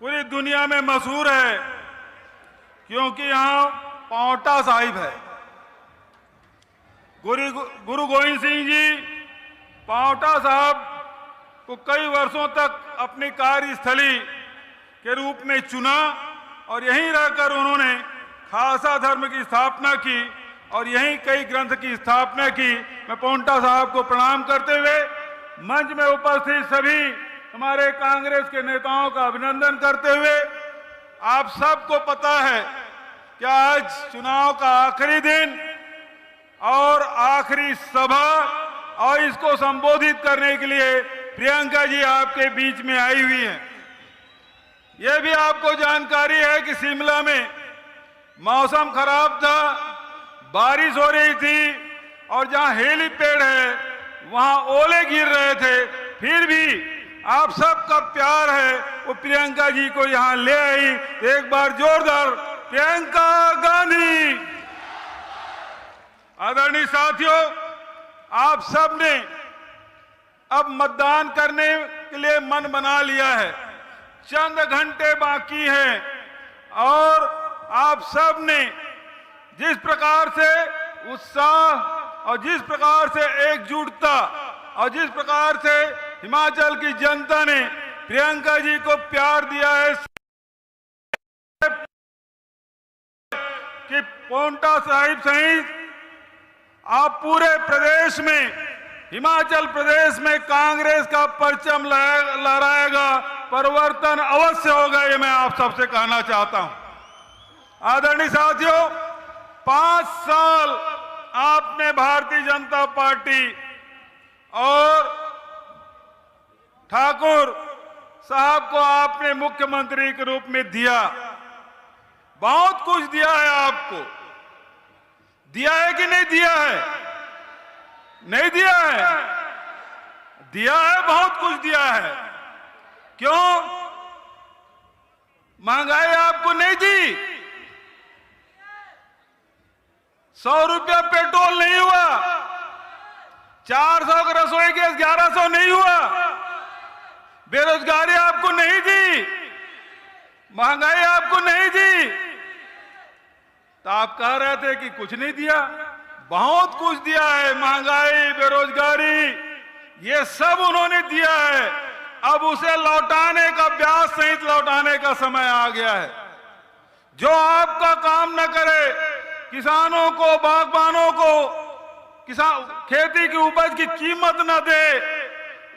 पूरी दुनिया में मशहूर है, क्योंकि यहाँ पांवटा साहिब है। गुरु गोविंद सिंह जी पांवटा साहब को कई वर्षों तक अपनी कार्यस्थली के रूप में चुना और यहीं रहकर उन्होंने खालसा धर्म की स्थापना की और यहीं कई ग्रंथ की स्थापना की। मैं पांवटा साहब को प्रणाम करते हुए मंच में उपस्थित सभी हमारे कांग्रेस के नेताओं का अभिनंदन करते हुए, आप सबको पता है कि आज चुनाव का आखिरी दिन और आखिरी सभा और इसको संबोधित करने के लिए प्रियंका जी आपके बीच में आई हुई हैं। यह भी आपको जानकारी है कि शिमला में मौसम खराब था, बारिश हो रही थी और जहां हेलीपैड है वहां ओले गिर रहे थे, फिर भी आप सबका प्यार है वो प्रियंका जी को यहां ले आई। एक बार जोरदार प्रियंका गांधी। आदरणीय साथियों, आप सब ने अब मतदान करने के लिए मन बना लिया है, चंद घंटे बाकी हैं और आप सब ने जिस प्रकार से उत्साह और जिस प्रकार से एकजुटता और जिस प्रकार से हिमाचल की जनता ने प्रियंका जी को प्यार दिया है कि पांवटा साहिब सहित आप पूरे प्रदेश में, हिमाचल प्रदेश में कांग्रेस का परचम लहराएगा, परिवर्तन अवश्य होगा। ये मैं आप सबसे कहना चाहता हूं। आदरणीय साथियों, 5 साल आपने भारतीय जनता पार्टी और ठाकुर साहब को आपने मुख्यमंत्री के रूप में दिया, बहुत कुछ दिया है आपको। दिया है कि नहीं दिया है? नहीं दिया है? दिया है, बहुत कुछ दिया है। क्यों? महंगाई आपको नहीं दी, 100 रुपया पेट्रोल नहीं हुआ, 400 का रसोई गैस 1100 नहीं हुआ, बेरोजगारी आपको नहीं दी, महंगाई आपको नहीं दी, तो आप कह रहे थे कि कुछ नहीं दिया। बहुत कुछ दिया है, महंगाई, बेरोजगारी, ये सब उन्होंने दिया है। अब उसे लौटाने का, ब्याज सहित लौटाने का समय आ गया है। जो आपका काम न करे, किसानों को, बागबानों को, खेती की उपज की कीमत न दे,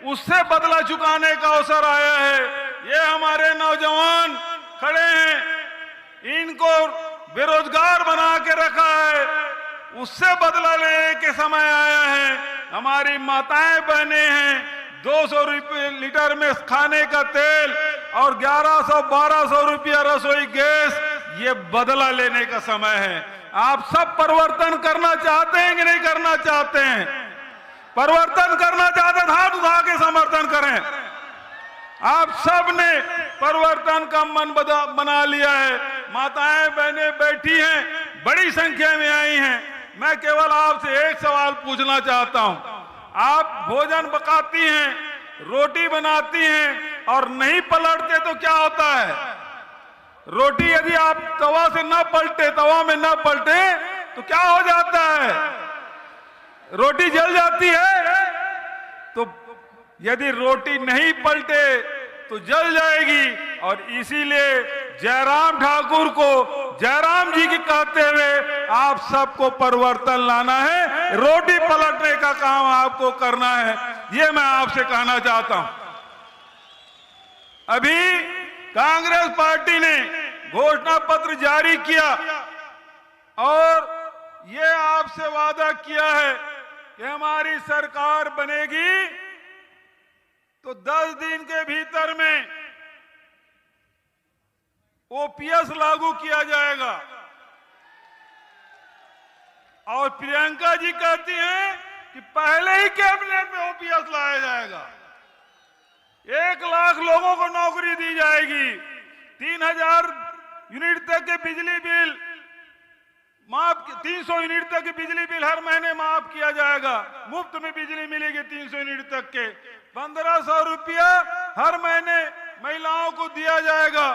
उससे बदला चुकाने का अवसर आया है। ये हमारे नौजवान खड़े हैं, इनको बेरोजगार बना के रखा है, उससे बदला लेने के समय आया है। हमारी माताएं बहनें हैं, 200 रुपये लीटर में खाने का तेल और 1100-1200 रुपया रसोई गैस, ये बदला लेने का समय है। आप सब परिवर्तन करना चाहते हैं कि नहीं करना चाहते हैं? परिवर्तन करना चाहते हैं, हाथ उठा के समर्थन करें। आप सब ने परिवर्तन का मन बना लिया है। माताएं बहनें बैठी हैं, बड़ी संख्या में आई हैं। मैं केवल आपसे एक सवाल पूछना चाहता हूं। आप भोजन पकाती हैं, रोटी बनाती हैं और नहीं पलटते तो क्या होता है? रोटी यदि आप तवा से न पलटे, तवा में न पलटे तो क्या हो जाता है? रोटी जल जाती है। तो यदि रोटी नहीं पलटे तो जल जाएगी। और इसीलिए जयराम ठाकुर को जयराम जी की कहते हुए आप सबको परिवर्तन लाना है, रोटी पलटने का काम आपको करना है, ये मैं आपसे कहना चाहता हूं। अभी कांग्रेस पार्टी ने घोषणा पत्र जारी किया और ये आपसे वादा किया है कि हमारी सरकार बनेगी तो 10 दिन के भीतर में ओपीएस लागू किया जाएगा। और प्रियंका जी कहती हैं कि पहले ही कैबिनेट में ओपीएस लाया जाएगा, 1 लाख लोगों को नौकरी दी जाएगी, 3000 यूनिट तक के बिजली बिल माफ, 300 यूनिट तक की बिजली बिल हर महीने माफ किया जाएगा, मुफ्त में बिजली मिलेगी 300 यूनिट तक के, 1500 रुपया हर महीने महिलाओं को दिया जाएगा।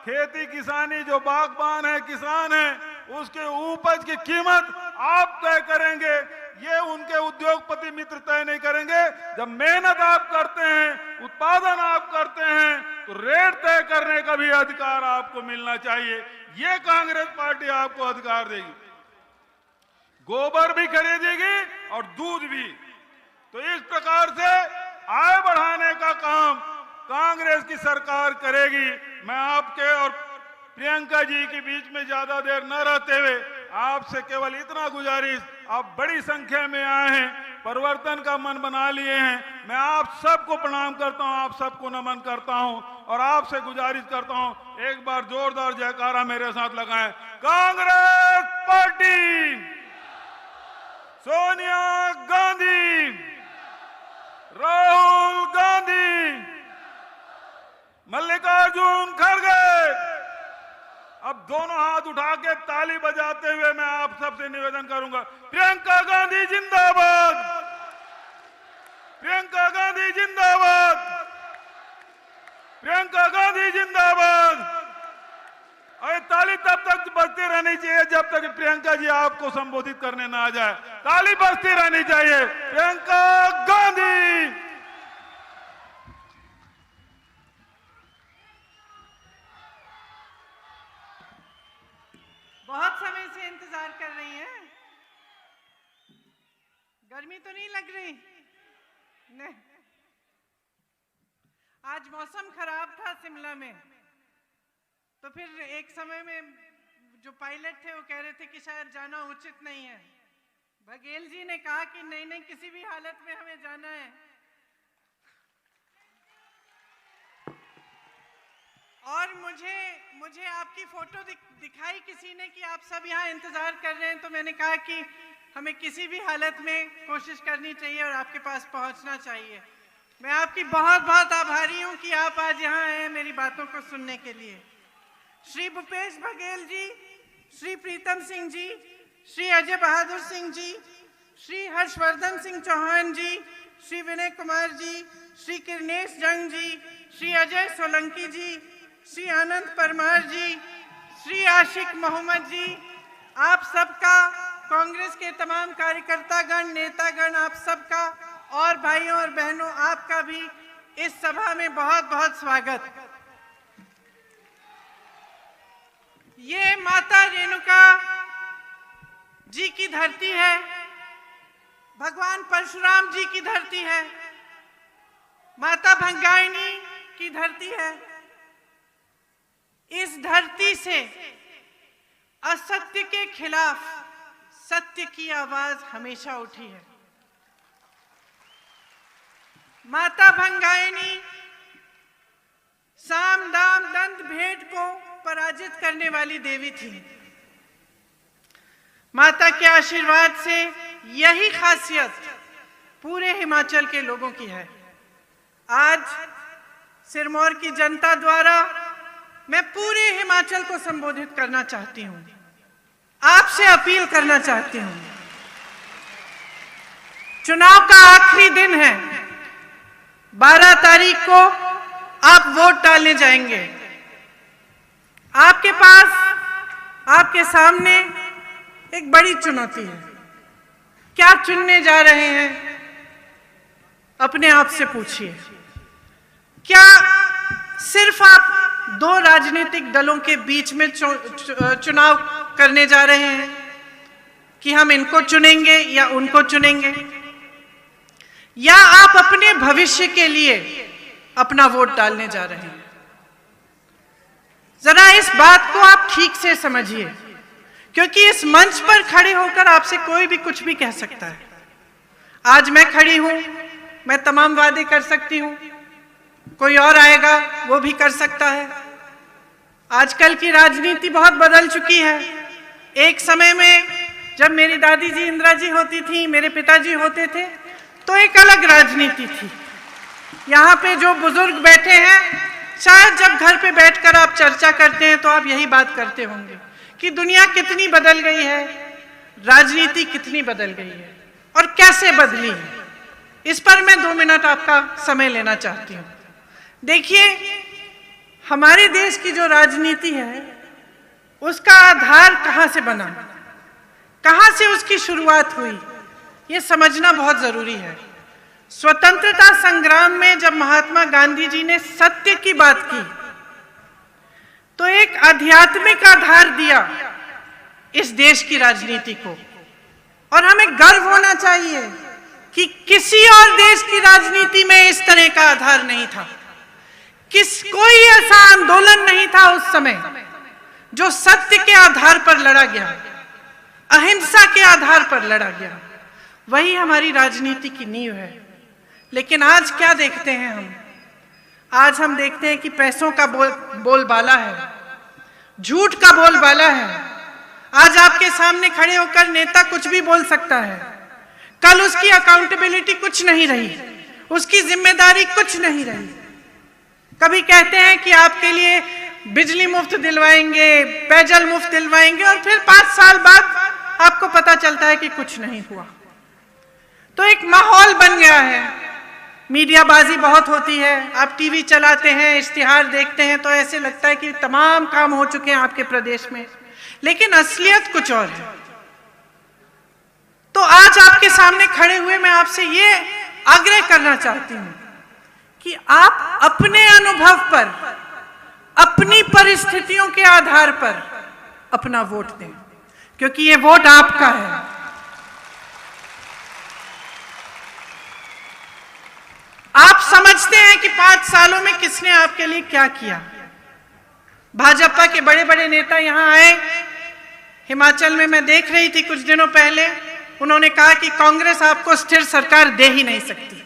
खेती किसानी, जो बागबान है, किसान है, उसके उपज की कीमत आप तय करेंगे, ये उनके उद्योगपति मित्र तय नहीं करेंगे। जब मेहनत आप करते हैं, उत्पादन आप करते हैं, तो रेट तय करने का भी अधिकार आपको मिलना चाहिए। ये कांग्रेस पार्टी आपको अधिकार देगी। गोबर भी खरीदेगी और दूध भी। तो इस प्रकार से आय बढ़ाने का काम कांग्रेस की सरकार करेगी। मैं आपके और प्रियंका जी के बीच में ज्यादा देर न रहते हुए आपसे केवल इतना गुजारिश, आप बड़ी संख्या में आए हैं, परिवर्तन का मन बना लिए हैं। मैं आप सबको प्रणाम करता हूं, आप सबको नमन करता हूं और आपसे गुजारिश करता हूं, एक बार जोरदार जयकारा मेरे साथ लगाएं। कांग्रेस पार्टी, सोनिया गांधी, राहुल गांधी, मल्लिकार्जुन खड़गे। अब दोनों हाथ उठा के ताली बजाते हुए मैं आप सबसे निवेदन करूंगा, प्रियंका गांधी जिंदाबाद, प्रियंका गांधी जिंदाबाद, प्रियंका गांधी जिंदाबाद। और ताली तब तक बजती रहनी चाहिए जब तक प्रियंका जी आपको संबोधित करने ना आ जाए। ताली बजती रहनी चाहिए। प्रियंका गांधी। बहुत समय से इंतजार कर रही हैं। गर्मी तो नहीं लग रही? नहीं। आज मौसम खराब था शिमला में, तो फिर एक समय में जो पायलट थे वो कह रहे थे कि शायद जाना उचित नहीं है। बघेल जी ने कहा कि नहीं नहीं, किसी भी हालत में हमें जाना है। और मुझे आपकी फोटो दिखाई किसी ने कि आप सब यहाँ इंतजार कर रहे हैं, तो मैंने कहा कि हमें किसी भी हालत में कोशिश करनी चाहिए और आपके पास पहुँचना चाहिए। मैं आपकी बहुत बहुत आभारी हूँ कि आप आज यहाँ आए हैं मेरी बातों को सुनने के लिए। श्री भूपेश बघेल जी, श्री प्रीतम सिंह जी, श्री अजय बहादुर सिंह जी, श्री हर्षवर्धन सिंह चौहान जी, श्री विनय कुमार जी, श्री किरनेश जंग जी, श्री अजय सोलंकी जी, श्री आनंद परमार जी, श्री आशिक मोहम्मद जी, आप सबका, कांग्रेस के तमाम कार्यकर्तागण, नेतागण, आप सबका और भाइयों और बहनों आपका भी इस सभा में बहुत बहुत स्वागत। ये माता रेणुका जी की धरती है, भगवान परशुराम जी की धरती है, माता भंगाइनी की धरती है। इस धरती से असत्य के खिलाफ सत्य की आवाज हमेशा उठी है। माता भंगाइनी साम दाम दंत भेद को पराजित करने वाली देवी थी। माता के आशीर्वाद से यही खासियत पूरे हिमाचल के लोगों की है। आज सिरमौर की जनता द्वारा मैं पूरे हिमाचल को संबोधित करना चाहती हूँ, आपसे अपील करना चाहती हूँ। चुनाव का आखिरी दिन है, 12 तारीख को आप वोट डालने जाएंगे। आपके पास, आपके सामने एक बड़ी चुनौती है। क्या चुनने जा रहे हैं? अपने आप से पूछिए। क्या सिर्फ आप 2 राजनीतिक दलों के बीच में चुनाव करने जा रहे हैं कि हम इनको चुनेंगे या उनको चुनेंगे, या आप अपने भविष्य के लिए अपना वोट डालने जा रहे हैं? जरा इस बात को आप ठीक से समझिए, क्योंकि इस मंच पर खड़े होकर आपसे कोई भी कुछ भी कह सकता है। आज मैं खड़ी हूं, मैं तमाम वादे कर सकती हूं, कोई और आएगा वो भी कर सकता है। आजकल की राजनीति बहुत बदल चुकी है। एक समय में जब मेरी दादी जी इंदिरा जी होती थी, मेरे पिताजी होते थे, तो एक अलग राजनीति थी। यहाँ पे जो बुजुर्ग बैठे हैं, शायद जब घर पे बैठकर आप चर्चा करते हैं तो आप यही बात करते होंगे कि दुनिया कितनी बदल गई है, राजनीति कितनी बदल गई है और कैसे बदली है। इस पर मैं 2 मिनट आपका समय लेना चाहती हूँ। देखिए, हमारे देश की जो राजनीति है उसका आधार कहाँ से बना, कहाँ से उसकी शुरुआत हुई, ये समझना बहुत जरूरी है। स्वतंत्रता संग्राम में जब महात्मा गांधी जी ने सत्य की बात की तो एक आध्यात्मिक आधार दिया इस देश की राजनीति को, और हमें गर्व होना चाहिए कि किसी और देश की राजनीति में इस तरह का आधार नहीं था। कोई ऐसा आंदोलन नहीं था उस समय जो सत्य के आधार पर लड़ा गया, अहिंसा के आधार पर लड़ा गया। वही हमारी राजनीति की नींव है। लेकिन आज क्या देखते हैं हम? आज हम देखते हैं कि पैसों का बोलबाला है, झूठ का बोलबाला है। आज आपके सामने खड़े होकर नेता कुछ भी बोल सकता है, कल उसकी अकाउंटेबिलिटी कुछ नहीं रही, उसकी जिम्मेदारी कुछ नहीं रही। कभी कहते हैं कि आपके लिए बिजली मुफ्त दिलवाएंगे, पेयजल मुफ्त दिलवाएंगे, और फिर 5 साल बाद आपको पता चलता है कि कुछ नहीं हुआ। तो एक माहौल बन गया है, मीडियाबाजी बहुत होती है। आप टीवी चलाते हैं, इश्तिहार देखते हैं तो ऐसे लगता है कि तमाम काम हो चुके हैं आपके प्रदेश में, लेकिन असलियत कुछ और है। तो आज आपके सामने खड़े हुए मैं आपसे ये आग्रह करना चाहती हूं कि आप अपने अनुभव पर, अपनी परिस्थितियों के आधार पर अपना वोट दें, क्योंकि ये वोट आपका है। आप समझते हैं कि 5 सालों में किसने आपके लिए क्या किया। भाजपा के बड़े बड़े नेता यहां आए, हिमाचल में मैं देख रही थी कुछ दिनों पहले, उन्होंने कहा कि कांग्रेस आपको स्थिर सरकार दे ही नहीं सकती।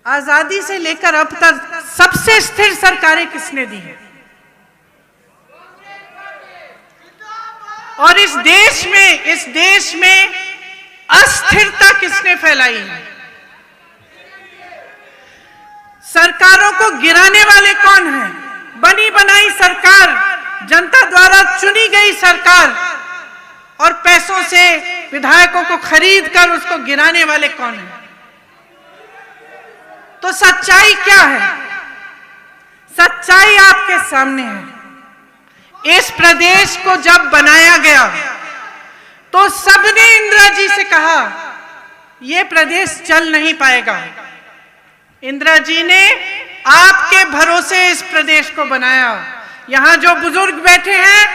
आजादी से लेकर अब तक सबसे स्थिर सरकारें किसने दी हैं? और इस देश में अस्थिरता किसने फैलाई है? सरकारों को गिराने वाले कौन हैं? बनी बनाई सरकार, जनता द्वारा चुनी गई सरकार, और पैसों से विधायकों को खरीद कर उसको गिराने वाले कौन हैं? तो सच्चाई क्या है? सच्चाई आपके सामने है। इस प्रदेश को जब बनाया गया तो सबने इंदिरा जी से कहा यह प्रदेश चल नहीं पाएगा। इंदिरा जी ने आपके भरोसे इस प्रदेश को बनाया। यहां जो बुजुर्ग बैठे हैं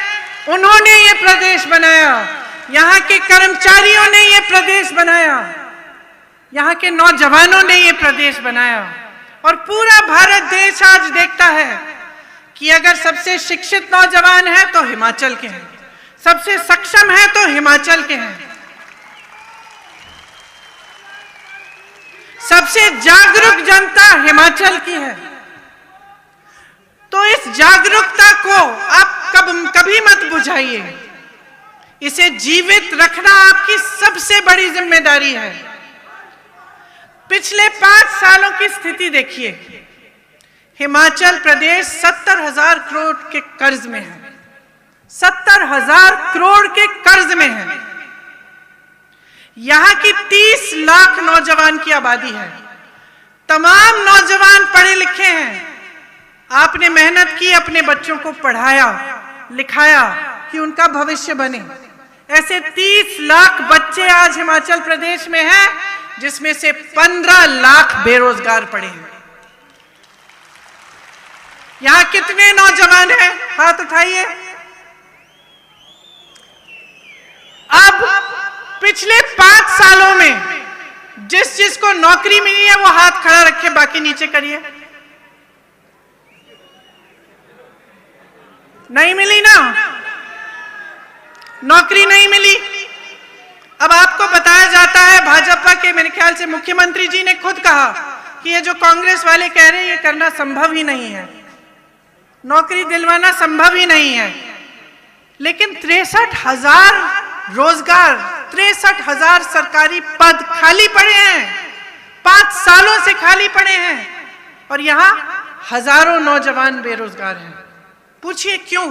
उन्होंने ये प्रदेश बनाया, यहां के कर्मचारियों ने ये प्रदेश बनाया, यहां के नौजवानों ने ये प्रदेश बनाया। और पूरा भारत देश आज देखता है कि अगर सबसे शिक्षित नौजवान है तो हिमाचल के हैं, सबसे सक्षम है तो हिमाचल के हैं, सबसे जागरूक जनता हिमाचल की है। तो इस जागरूकता को आप कभी मत बुझाइए, इसे जीवित रखना आपकी सबसे बड़ी जिम्मेदारी है। पिछले 5 सालों की स्थिति देखिए, हिमाचल प्रदेश 70,000 करोड़ के कर्ज में है, 70,000 करोड़ के कर्ज में है। यहां की 30 लाख नौजवान की आबादी है, तमाम नौजवान पढ़े लिखे हैं। आपने मेहनत की, अपने बच्चों को पढ़ाया लिखाया कि उनका भविष्य बने। ऐसे 30 लाख बच्चे आज हिमाचल प्रदेश में हैं, जिसमें से 15 लाख बेरोजगार पड़े हैं। यहां कितने नौजवान हैं? हाथ उठाइए। अब पिछले 5 सालों में जिसको नौकरी मिली है वो हाथ खड़ा रखे, बाकी नीचे करिए। नहीं मिली ना, नौकरी नहीं मिली। अब आपको बताया जाता है, भाजपा के मेरे ख्याल से मुख्यमंत्री जी ने खुद कहा कि ये जो कांग्रेस वाले कह रहे हैं ये करना संभव ही नहीं है, नौकरी दिलवाना संभव ही नहीं है। लेकिन 63,000 रोजगार, 63,000 सरकारी पद खाली पड़े हैं, 5 सालों से खाली पड़े हैं, और यहां हजारों नौजवान बेरोजगार हैं। पूछिए क्यों?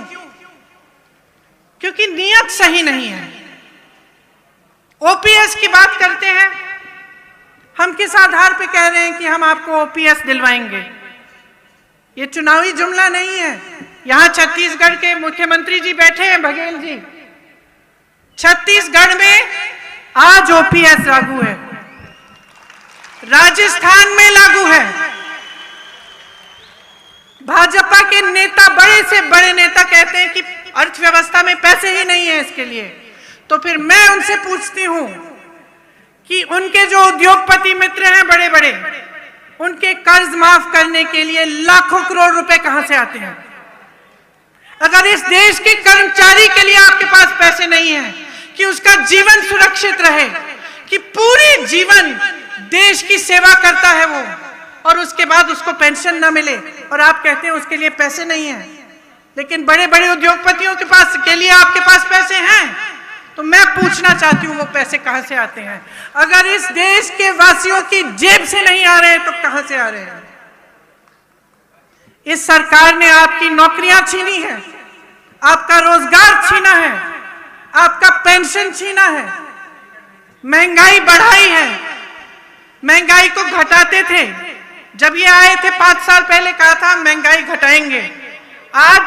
क्योंकि नीयत सही नहीं है। ओपीएस की बात करते हैं, हम किस आधार पे कह रहे हैं कि हम आपको ओपीएस दिलवाएंगे? ये चुनावी जुमला नहीं है। यहाँ छत्तीसगढ़ के मुख्यमंत्री जी बैठे हैं, बघेल जी। छत्तीसगढ़ में आज ओपीएस लागू है, राजस्थान में लागू है। भाजपा के नेता, बड़े से बड़े नेता कहते हैं कि अर्थव्यवस्था में पैसे ही नहीं है इसके लिए। तो फिर मैं उनसे पूछती हूं कि उनके जो उद्योगपति मित्र हैं बड़े बड़े, उनके कर्ज माफ करने के लिए लाखों करोड़ रुपए कहां से आते हैं? अगर इस देश के कर्मचारी के लिए आपके पास पैसे नहीं है कि उसका जीवन सुरक्षित रहे, कि पूरी जीवन देश की सेवा करता है वो, और उसके बाद उसको पेंशन ना मिले, और आप कहते हैं उसके लिए पैसे नहीं है। लेकिन बड़े बड़े उद्योगपतियों के पास के लिए आपके पास पैसे हैं। तो मैं पूछना चाहती हूं वो पैसे कहां से आते हैं? अगर इस देश के वासियों की जेब से नहीं आ रहे हैं तो कहां से आ रहे हैं? इस सरकार ने आपकी नौकरियां छीनी है, आपका रोजगार छीना है, आपका पेंशन छीना है, महंगाई बढ़ाई है। महंगाई को घटाते थे, जब ये आए थे 5 साल पहले कहा था महंगाई घटाएंगे। आज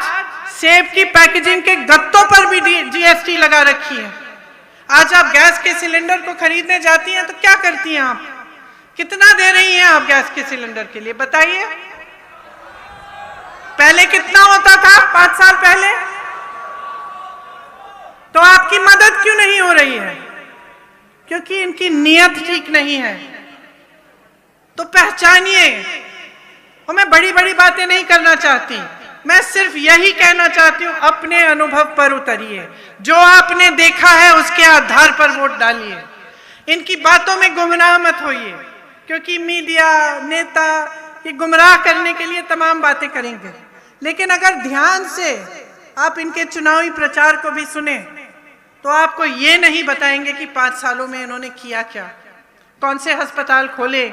सेब की पैकेजिंग के गत्तों पर भी जीएसटी लगा रखी है। आज आप गैस के सिलेंडर को खरीदने जाती हैं तो क्या करती हैं आप? कितना दे रही हैं आप गैस के सिलेंडर के लिए, बताइए? पहले कितना होता था 5 साल पहले? तो आपकी मदद क्यों नहीं हो रही है? क्योंकि इनकी नीयत ठीक नहीं है। तो पहचानिए। और मैं बड़ी बड़ी बातें नहीं करना चाहती, मैं सिर्फ यही कहना चाहती हूं, अपने अनुभव पर उतरिए, जो आपने देखा है उसके आधार पर वोट डालिए। इनकी बातों में गुमराह मत होइए, क्योंकि मीडिया नेता ये गुमराह करने के लिए तमाम बातें करेंगे। लेकिन अगर ध्यान से आप इनके चुनावी प्रचार को भी सुने तो आपको ये नहीं बताएंगे कि 5 सालों में इन्होंने किया क्या, कौन से अस्पताल खोले,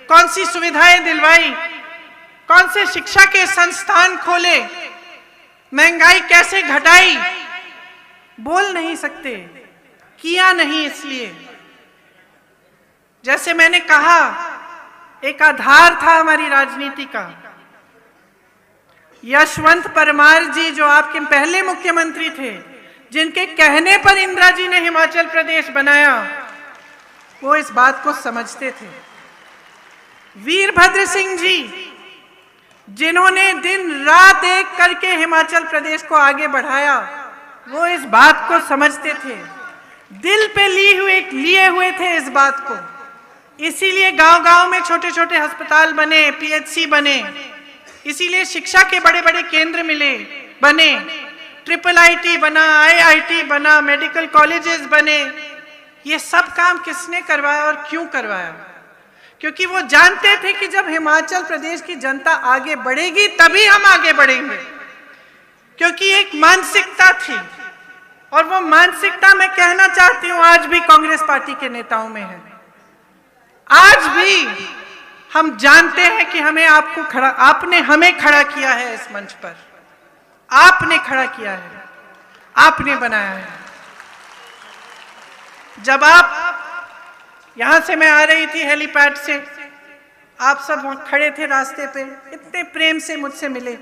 कौन सी सुविधाएं दिलवाई, कौन से शिक्षा के संस्थान खोले, महंगाई कैसे घटाई। बोल नहीं सकते, किया नहीं। इसलिए जैसे मैंने कहा, एक आधार था हमारी राजनीति का। यशवंत परमार जी जो आपके पहले मुख्यमंत्री थे, जिनके कहने पर इंदिरा जी ने हिमाचल प्रदेश बनाया, वो इस बात को समझते थे। वीरभद्र सिंह जी जिन्होंने दिन रात एक करके हिमाचल प्रदेश को आगे बढ़ाया, वो इस बात को समझते थे, दिल पे लिए हुए थे इस बात को। इसीलिए गांव-गांव में छोटे छोटे अस्पताल बने, पीएचसी बने, इसीलिए शिक्षा के बड़े बड़े केंद्र बने, IIIT बना, IIT बना, मेडिकल कॉलेजेस बने। ये सब काम किसने करवाया और क्यों करवाया? क्योंकि वो जानते थे कि जब हिमाचल प्रदेश की जनता आगे बढ़ेगी तभी हम आगे बढ़ेंगे। क्योंकि एक मानसिकता थी, और वो मानसिकता मैं कहना चाहती हूं आज भी कांग्रेस पार्टी के नेताओं में है। आज भी हम जानते हैं कि आपने हमें खड़ा किया है इस मंच पर, आपने खड़ा किया है, आपने बनाया है। जब आप यहां से मैं आ रही थी हेलीपैड से, आप सब वहां खड़े थे रास्ते पे, इतने प्रेम से मुझसे मिले।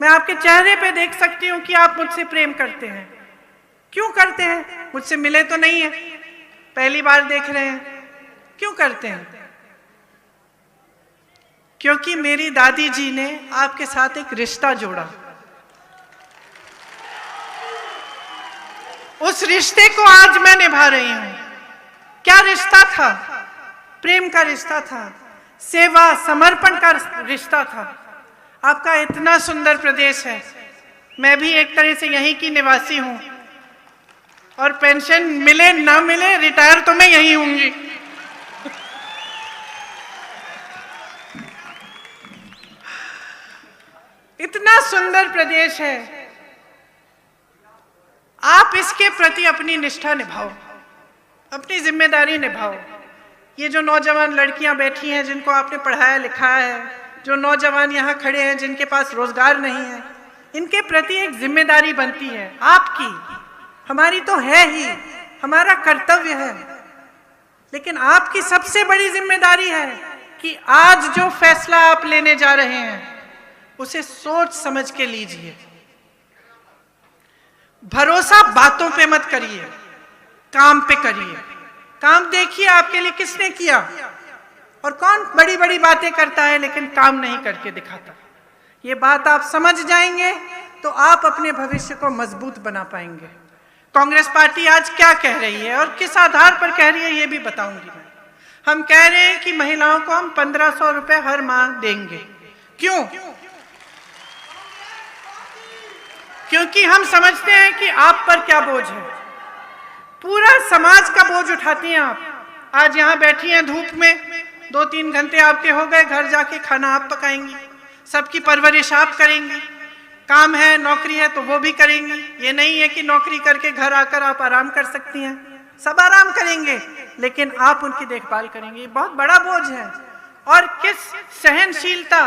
मैं आपके चेहरे पे देख सकती हूं कि आप मुझसे प्रेम करते हैं। क्यों करते हैं? मुझसे मिले तो नहीं है, पहली बार देख रहे हैं। क्यों करते हैं? क्योंकि मेरी दादी जी ने आपके साथ एक रिश्ता जोड़ा। उस रिश्ते को आज मैं निभा रही हूं। क्या रिश्ता था? प्रेम का रिश्ता था, सेवा समर्पण का रिश्ता था। आपका इतना सुंदर प्रदेश है, मैं भी एक तरह से यहीं की निवासी हूं, और पेंशन मिले ना मिले रिटायर तो मैं यहीं होंगी। इतना सुंदर प्रदेश है, आप इसके प्रति अपनी निष्ठा निभाओ, अपनी जिम्मेदारी निभाओ। ये जो नौजवान लड़कियां बैठी हैं जिनको आपने पढ़ाया लिखाया है, जो नौजवान यहाँ खड़े हैं जिनके पास रोजगार नहीं है, इनके प्रति एक जिम्मेदारी बनती है आपकी, हमारी तो है ही, हमारा कर्तव्य है। लेकिन आपकी सबसे बड़ी जिम्मेदारी है कि आज जो फैसला आप लेने जा रहे हैं उसे सोच समझ के लीजिए। भरोसा बातों पे मत करिए, काम पे करिए। काम देखिए आपके लिए किसने किया, और कौन बड़ी बड़ी बातें करता है लेकिन काम नहीं करके दिखाता। ये बात आप समझ जाएंगे तो आप अपने भविष्य को मजबूत बना पाएंगे। कांग्रेस पार्टी आज क्या कह रही है और किस आधार पर कह रही है ये भी बताऊंगी मैं। हम कह रहे हैं कि महिलाओं को हम 1500 रुपए हर माह देंगे। क्यों? क्योंकि हम समझते हैं कि आप पर क्या बोझ है, पूरा समाज का बोझ उठाती हैं आप। आज यहाँ बैठी हैं धूप में, 2-3 घंटे आपके हो गए, घर जाके खाना आप पकाएंगी, सबकी परवरिश आप करेंगी, काम है नौकरी है तो वो भी करेंगी। ये नहीं है कि नौकरी करके घर आकर आप आराम कर सकती हैं, सब आराम करेंगे लेकिन आप उनकी देखभाल करेंगे। ये बहुत बड़ा बोझ है। और किस सहनशीलता,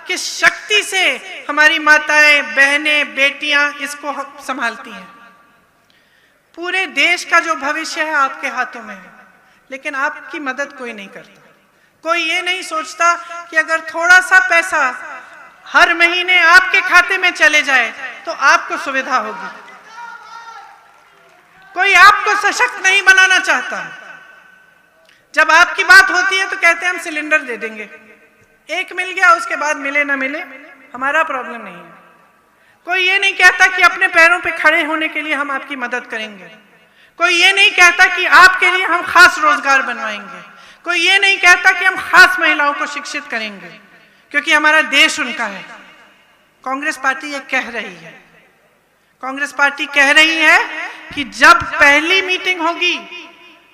किस शक्ति से हमारी माताएं, बहनें, बेटियां इसको संभालती हैं। पूरे देश का जो भविष्य है आपके हाथों में है, लेकिन आपकी मदद कोई नहीं करता। कोई ये नहीं सोचता कि अगर थोड़ा सा पैसा हर महीने आपके खाते में चले जाए तो आपको सुविधा होगी। कोई आपको सशक्त नहीं बनाना चाहता। जब आपकी बात होती है तो कहते हैं हम सिलेंडर दे देंगे, एक मिल गया, उसके बाद मिले ना मिले हमारा प्रॉब्लम नहीं है। कोई ये नहीं कहता कि अपने पैरों पे खड़े होने के लिए हम आपकी मदद करेंगे। कोई ये नहीं कहता कि आपके लिए हम खास रोजगार बनवाएंगे। कोई ये नहीं कहता कि हम खास महिलाओं को शिक्षित करेंगे, क्योंकि हमारा देश उनका है। कांग्रेस पार्टी ये कह रही है। कांग्रेस पार्टी कह रही है कि जब पहली मीटिंग होगी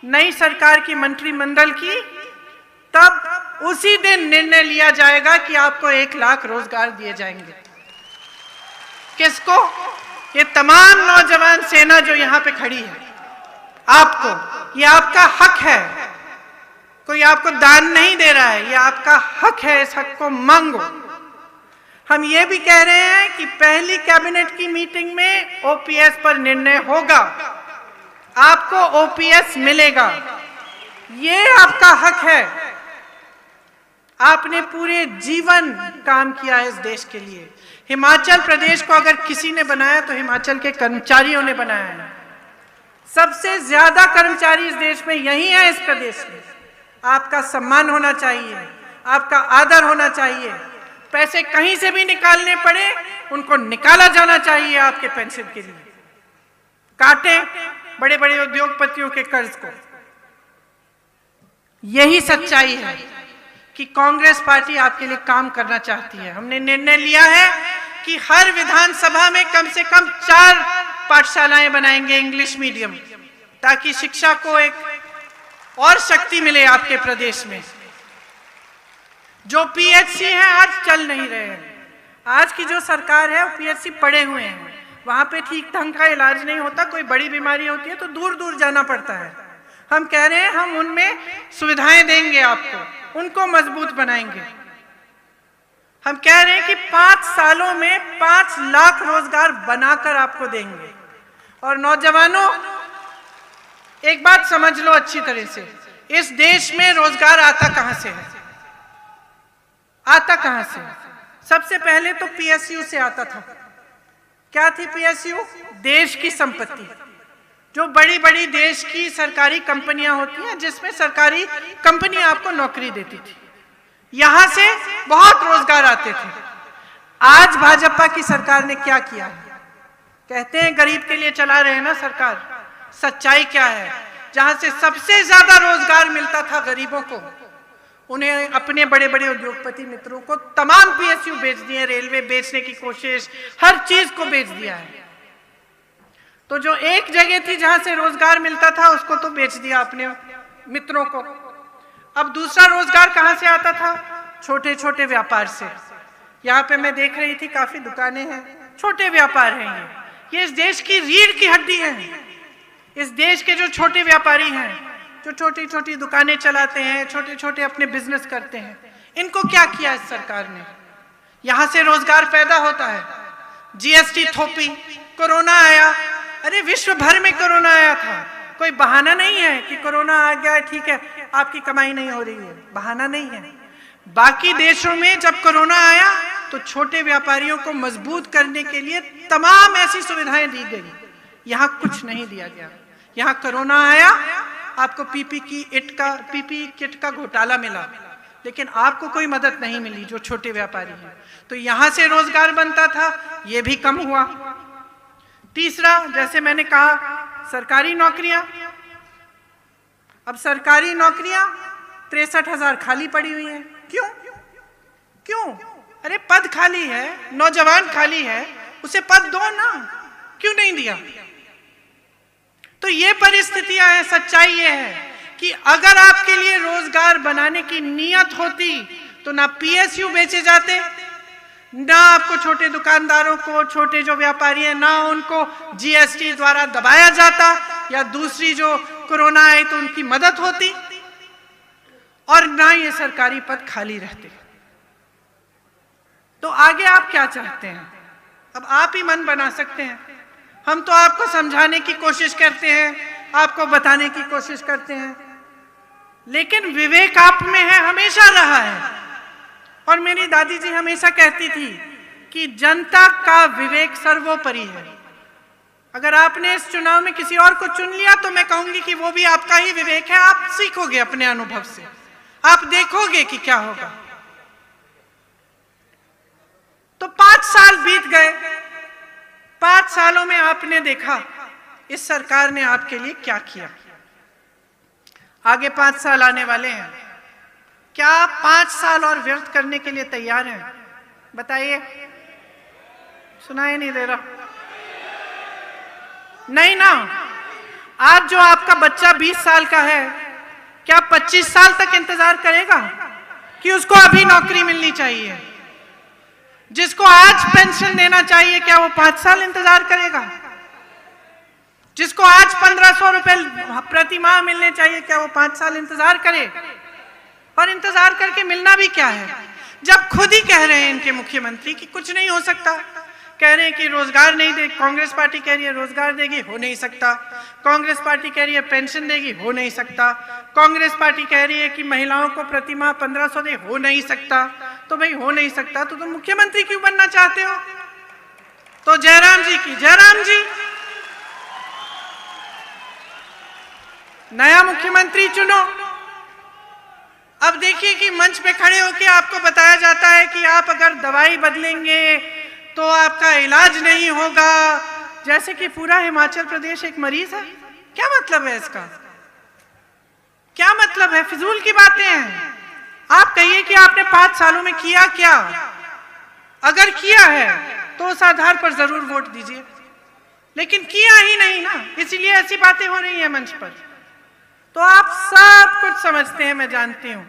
नई सरकार की मंत्रिमंडल की, तब उसी दिन निर्णय लिया जाएगा कि आपको 1 लाख रोजगार दिए जाएंगे। किसको? ये तमाम नौजवान सेना जो यहां पे खड़ी है, आपको, ये आपका हक है। कोई आपको दान नहीं दे रहा है, ये आपका हक है, इस हक को मांगो। हम ये भी कह रहे हैं कि पहली कैबिनेट की मीटिंग में ओपीएस पर निर्णय होगा, आपको ओपीएस मिलेगा, ये आपका हक है। आपने पूरे जीवन काम किया है इस देश के लिए। हिमाचल प्रदेश को अगर किसी ने बनाया तो हिमाचल के कर्मचारियों ने बनाया है। सबसे ज्यादा कर्मचारी इस देश में यही है, इस प्रदेश में। आपका सम्मान होना चाहिए, आपका आदर होना चाहिए। पैसे कहीं से भी निकालने पड़े, उनको निकाला जाना चाहिए आपके पेंशन के लिए। काटे बड़े बड़े उद्योगपतियों के कर्ज को। यही सच्चाई है कि कांग्रेस पार्टी आपके लिए काम करना चाहती है। हमने निर्णय लिया है कि हर विधानसभा में कम से कम 4 पाठशालाएं बनाएंगे इंग्लिश मीडियम, ताकि शिक्षा को एक और शक्ति मिले आपके प्रदेश में। जो पीएचसी हैं आज चल नहीं रहे हैं। आज की जो सरकार है वो पीएचसी पड़े हुए हैं, वहां पे ठीक ढंग का इलाज नहीं होता। कोई बड़ी बीमारी होती है तो दूर दूर जाना पड़ता है। हम कह रहे हैं हम उनमें सुविधाएं देंगे, आपको उनको मजबूत बनाएंगे। हम कह रहे हैं कि 5 सालों में 5 लाख रोजगार बनाकर आपको देंगे। और नौजवानों, एक बात समझ लो अच्छी तरह से, इस देश में रोजगार आता कहां से है? आता कहां से? सबसे पहले तो पीएसयू से आता था। क्या थी पीएसयू? देश की संपत्ति। जो बड़ी बड़ी देश की सरकारी कंपनियां होती हैं, जिसमें सरकारी कंपनी आपको नौकरी देती थी, यहां से बहुत रोजगार आते थे। आज भाजपा की सरकार ने क्या किया है? कहते हैं गरीब के लिए चला रहे हैं ना सरकार। सच्चाई क्या है? जहां से सबसे ज्यादा रोजगार मिलता था गरीबों को, उन्हें अपने बड़े बड़े उद्योगपति मित्रों को तमाम पीएसयू बेच दिए, रेलवे बेचने की कोशिश, हर चीज को बेच दिया है। तो जो एक जगह थी जहां से रोजगार मिलता था, उसको तो बेच दिया अपने मित्रों को। अब दूसरा रोजगार कहां से आता था? छोटे छोटे व्यापार से। यहाँ पे मैं देख रही थी काफी दुकानें हैं, छोटे व्यापार हैं। ये इस देश की रीढ़ की हड्डी है। इस देश के जो छोटे व्यापारी हैं, जो छोटी छोटी दुकानें चलाते हैं, छोटे छोटे अपने बिजनेस करते हैं, इनको क्या किया इस सरकार ने? यहां से रोजगार पैदा होता है। जीएसटी थोपी, कोरोना आया, अरे विश्व भर में कोरोना आया था। कोई बहाना नहीं है कि कोरोना आ गया ठीक है आपकी कमाई नहीं हो रही है, बहाना नहीं है। बाकी देशों में जब कोरोना आया तो छोटे व्यापारियों को मजबूत करने के लिए तमाम ऐसी सुविधाएं दी गई। यहाँ कुछ नहीं दिया गया। यहाँ कोरोना आया, आपको पीपीई किट का घोटाला मिला, लेकिन आपको कोई मदद नहीं मिली जो छोटे व्यापारी हैं। तो यहाँ से रोजगार बनता था, ये भी कम हुआ। तीसरा, जैसे मैंने कहा, सरकारी नौकरियां। अब सरकारी नौकरियां 63,000 खाली पड़ी हुई हैं। क्यों? अरे पद खाली है, नौजवान खाली है, उसे पद दो ना, क्यों नहीं दिया? तो ये परिस्थितियां हैं। सच्चाई ये है कि अगर आपके लिए रोजगार बनाने की नीयत होती तो ना पीएसयू बेचे जाते, ना आपको छोटे दुकानदारों को, छोटे जो व्यापारी हैं, ना उनको जीएसटी द्वारा दबाया जाता, या दूसरी जो कोरोना आई तो उनकी मदद होती, और ना ये सरकारी पद खाली रहते। तो आगे आप क्या चाहते हैं? अब आप ही मन बना सकते हैं। हम तो आपको समझाने की कोशिश करते हैं, आपको बताने की कोशिश करते हैं, लेकिन विवेक आप में है, हमेशा रहा है। और मेरी दादी जी हमेशा कहती थी कि जनता का विवेक सर्वोपरि है। अगर आपने इस चुनाव में किसी और को चुन लिया तो मैं कहूंगी कि वो भी आपका ही विवेक है। आप सीखोगे अपने अनुभव से, आप देखोगे कि क्या होगा। तो 5 साल बीत गए। 5 सालों में आपने देखा इस सरकार ने आपके लिए क्या किया। आगे 5 साल आने वाले हैं। क्या आप 5 साल और व्यर्थ करने के लिए तैयार हैं? बताइए। सुनाई नहीं दे रहा? नहीं ना। आज जो आपका बच्चा 20 साल का है, क्या 25 साल तक इंतजार करेगा कि उसको अभी नौकरी मिलनी चाहिए? जिसको आज पेंशन देना चाहिए, क्या वो 5 साल इंतजार करेगा? जिसको आज 1500 रुपए प्रति माह मिलने चाहिए, क्या वो 5 साल इंतजार करे? और इंतजार करके मिलना भी क्या है, जब खुद ही कह रहे हैं इनके मुख्यमंत्री कि कुछ नहीं हो सकता। कह रहे हैं कि रोजगार नहीं दे, कांग्रेस पार्टी कह रही है रोजगार देगी, हो नहीं सकता। कांग्रेस पार्टी कह रही है पेंशन देगी, हो नहीं सकता। कांग्रेस पार्टी कह रही है कि महिलाओं को प्रति माह 1500 दे, हो नहीं सकता। तो भाई हो नहीं सकता तो तुम मुख्यमंत्री क्यों बनना चाहते हो? तो जयराम जी की जयराम जी, नया मुख्यमंत्री चुनो। अब देखिए कि मंच पे खड़े होकर आपको बताया जाता है कि आप अगर दवाई बदलेंगे तो आपका इलाज नहीं होगा, जैसे कि पूरा हिमाचल प्रदेश एक मरीज है। क्या मतलब है इसका? क्या मतलब है? फिजूल की बातें हैं। आप कहिए कि आपने 5 सालों में किया क्या। अगर किया है तो उस आधार पर जरूर वोट दीजिए, लेकिन किया ही नहीं ना, इसलिए ऐसी बातें हो रही है मंच पर। तो आप सब कुछ समझते हैं, मैं जानती हूं।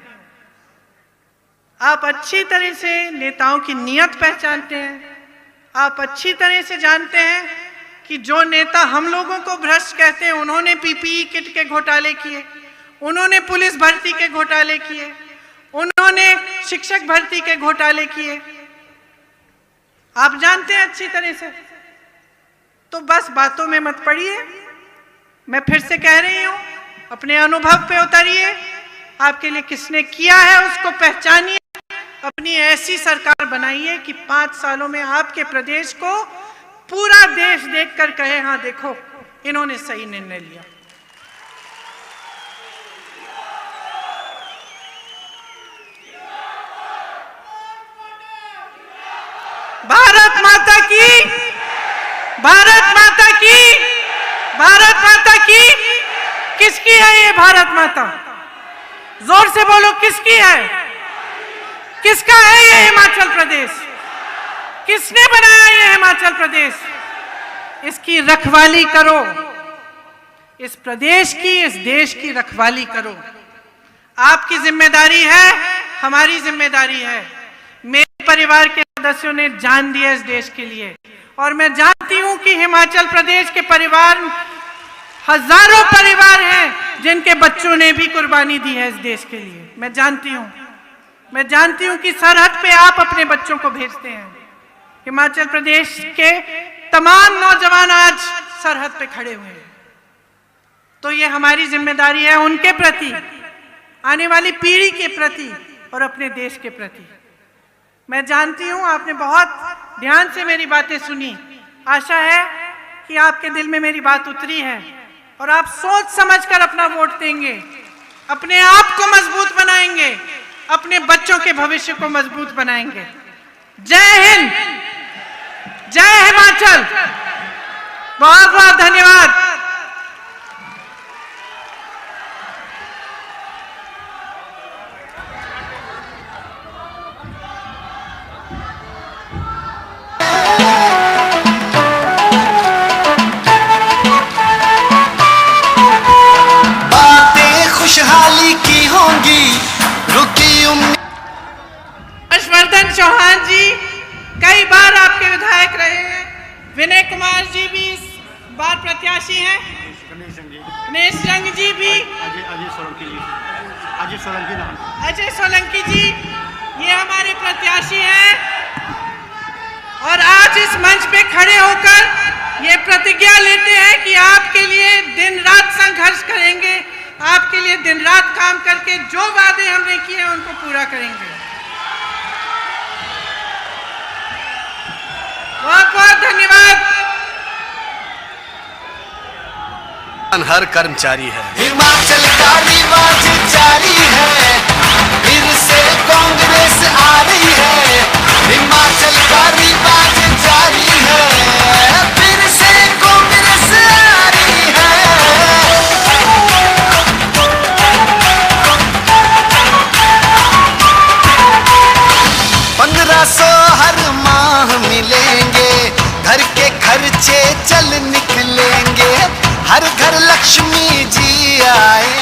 आप अच्छी तरह से नेताओं की नीयत पहचानते हैं। आप अच्छी तरह से जानते हैं कि जो नेता हम लोगों को भ्रष्ट कहते हैं, उन्होंने पीपीई किट के घोटाले किए, उन्होंने पुलिस भर्ती के घोटाले किए, उन्होंने शिक्षक भर्ती के घोटाले किए। आप जानते हैं अच्छी तरह से। तो बस बातों में मत पड़िए। मैं फिर से कह रही हूं, अपने अनुभव पे उतरिए। आपके लिए किसने किया है उसको पहचानिए। अपनी ऐसी सरकार बनाइए कि 5 सालों में आपके प्रदेश को पूरा देश देखकर कहे, हाँ देखो इन्होंने सही निर्णय लिया। भारत माता की, भारत माता की, भारत माता की। किसकी है ये भारत माता? जोर से बोलो, किसकी है? किसका है ये हिमाचल प्रदेश? किसने बनाया ये हिमाचल प्रदेश? इसकी रखवाली करो। इस प्रदेश की, इस देश की रखवाली करो। आपकी जिम्मेदारी है, हमारी जिम्मेदारी है। मेरे परिवार के सदस्यों ने जान दिया इस देश के लिए, और मैं जानती हूं कि हिमाचल प्रदेश के परिवार, हजारों परिवार हैं जिनके बच्चों ने भी कुर्बानी दी है इस देश के लिए। मैं जानती हूं। मैं जानती हूं कि सरहद पे आप अपने बच्चों को भेजते हैं। हिमाचल प्रदेश के तमाम नौजवान आज सरहद पे खड़े हुए हैं। तो ये हमारी जिम्मेदारी है उनके प्रति, आने वाली पीढ़ी के प्रति और अपने देश के प्रति। मैं जानती हूं आपने बहुत ध्यान से मेरी बातें सुनी। आशा है कि आपके दिल में मेरी बात उतरी है और आप सोच समझकर अपना वोट देंगे, अपने आप को मजबूत बनाएंगे, अपने बच्चों के भविष्य को मजबूत बनाएंगे। जय हिंद, जय हिमाचल, बहुत बहुत धन्यवाद। खुशहाली की होंगी रुकी उम्मीद। हर्षवर्धन चौहान जी कई बार आपके विधायक रहे हैं। विनय कुमार जी भी इस बार प्रत्याशी हैं। गणेश जंग जी भी, अजय सोलंकी जी, ये हमारे प्रत्याशी हैं और आज इस मंच पे खड़े होकर ये प्रतिज्ञा लेते हैं कि आपके लिए दिन रात संघर्ष करेंगे, आपके लिए दिन रात काम करके जो वादे हमने किए हैं उनको पूरा करेंगे। बहुत बहुत धन्यवाद। हर कर्मचारी है, हिमाचल का रिवाज जारी है, फिर से कांग्रेस आ रही है। हिमाचल का रिवाज जारी है, फिर से कांग्रेस आ रही है। 1500 हर माह मिलेंगे, घर के खर्चे चल निकलेंगे, हर घर लक्ष्मी जी आए।